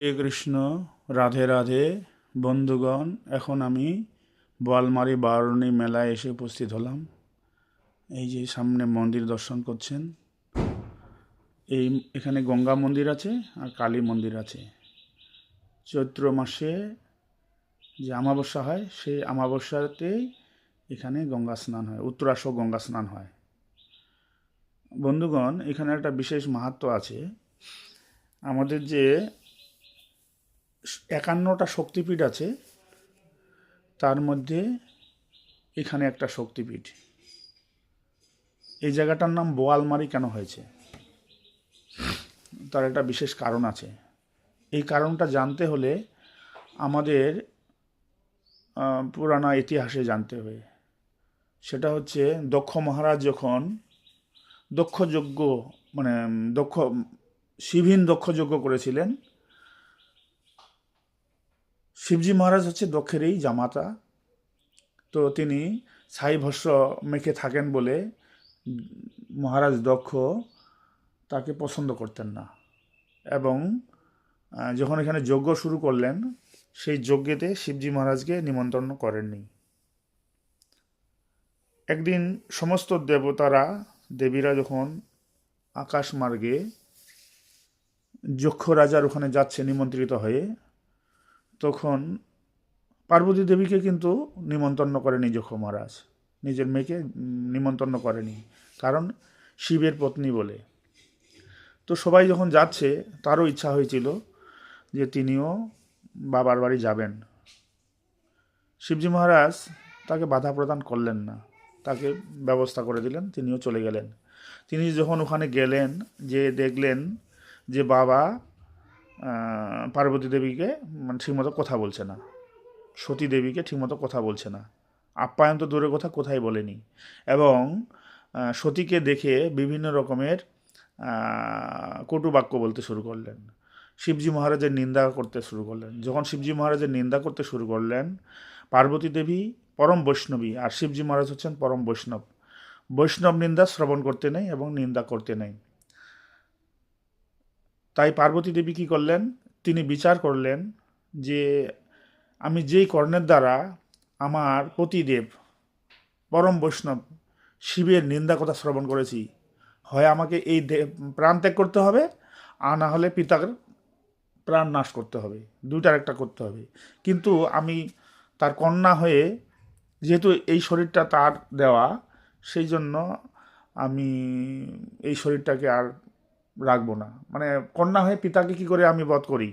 হরে কৃষ্ণ, রাধে রাধে। বন্ধুগণ, এখন আমি বোয়ালমারি বারুণী মেলায় এসে উপস্থিত হলাম। এই যে সামনে মন্দির দর্শন করছেন, এখানে গঙ্গা মন্দির আছে আর কালী মন্দির আছে। চৈত্র মাসে যে অমাবস্যা হয়, সেই অমাবস্যাতেই এখানে গঙ্গা স্নান হয়, উত্তরাশ গঙ্গা স্নান হয়। বন্ধুগণ, এখানে একটা বিশেষ মাহাত্ম্য আছে। আমাদের যে 51টা শক্তিপীঠ আছে, তার মধ্যে এখানে একটা শক্তিপীঠ। এই জায়গাটার নাম বোয়ালমারি কেন হয়েছে, তার একটা বিশেষ কারণ আছে। এই কারণটা জানতে হলে আমাদের পুরানো ইতিহাসে জানতে হবে। সেটা হচ্ছে দক্ষ মহারাজ যখন দক্ষযজ্ঞ মানে দক্ষ শিবহীন দক্ষযজ্ঞ করেছিলেন। শিবজি মহারাজ হচ্ছে দক্ষেরই জামাতা। তো তিনি ছাই ভস্য মেখে থাকেন বলে মহারাজ দক্ষ তাকে পছন্দ করতেন না, এবং যখন এখানে যজ্ঞ শুরু করলেন, সেই যজ্ঞেতে শিবজি মহারাজকে নিমন্ত্রণ করেননি। একদিন সমস্ত দেবতারা দেবীরা যখন আকাশ মার্গে যক্ষ রাজার ওখানে যাচ্ছে নিমন্ত্রিত হয়ে, তখন পার্বতী দেবীকে কিন্তু নিমন্ত্রণ করেনি যক্ষ মহারাজ, নিজের মেয়েকে নিমন্ত্রণ করেনি, কারণ শিবের পত্নী বলে। তো সবাই যখন যাচ্ছে, তারও ইচ্ছা হয়েছিল যে তিনিও বাবার বাড়ি যাবেন। শিবজি মহারাজ তাকে বাধা প্রদান করলেন না, তাকে ব্যবস্থা করে দিলেন, তিনিও চলে গেলেন। তিনি যখন ওখানে গেলেন, যে দেখলেন যে বাবা পার্বতী দেবীকে ঠিকমতো কথা বলছে না, সতী দেবীকে ঠিকমতো কথা বলছে না, আপ্যায়ন তো দূরের কথা, কোথায় বলেনি। এবং সতীকে দেখে বিভিন্ন রকমের কটু বাক্য বলতে শুরু করলেন, শিবজি মহারাজের নিন্দা করতে শুরু করলেন। যখন শিবজি মহারাজের নিন্দা করতে শুরু করলেন, পার্বতী দেবী পরম বৈষ্ণবী, আর শিবজি মহারাজ হচ্ছেন পরম বৈষ্ণব। বৈষ্ণব নিন্দা শ্রবণ করতে নেই এবং নিন্দা করতে নেই। তাই পার্বতী দেবী কী করলেন, তিনি বিচার করলেন যে আমি যেই কর্ণের দ্বারা আমার পতিদেব পরম বৈষ্ণব শিবের নিন্দা কথা শ্রবণ করেছি, হয় আমাকে এই প্রাণ ত্যাগ করতে হবে, আর না হলে পিতার প্রাণ নাশ করতে হবে, দুইটার একটা করতে হবে। কিন্তু আমি তার কন্যা হয়ে, যেহেতু এই শরীরটা তার দেওয়া, সেই জন্য আমি এই শরীরটাকে আর রাখবো না। মানে কন্যা হয়ে পিতাকে কি করে আমি বধ করি,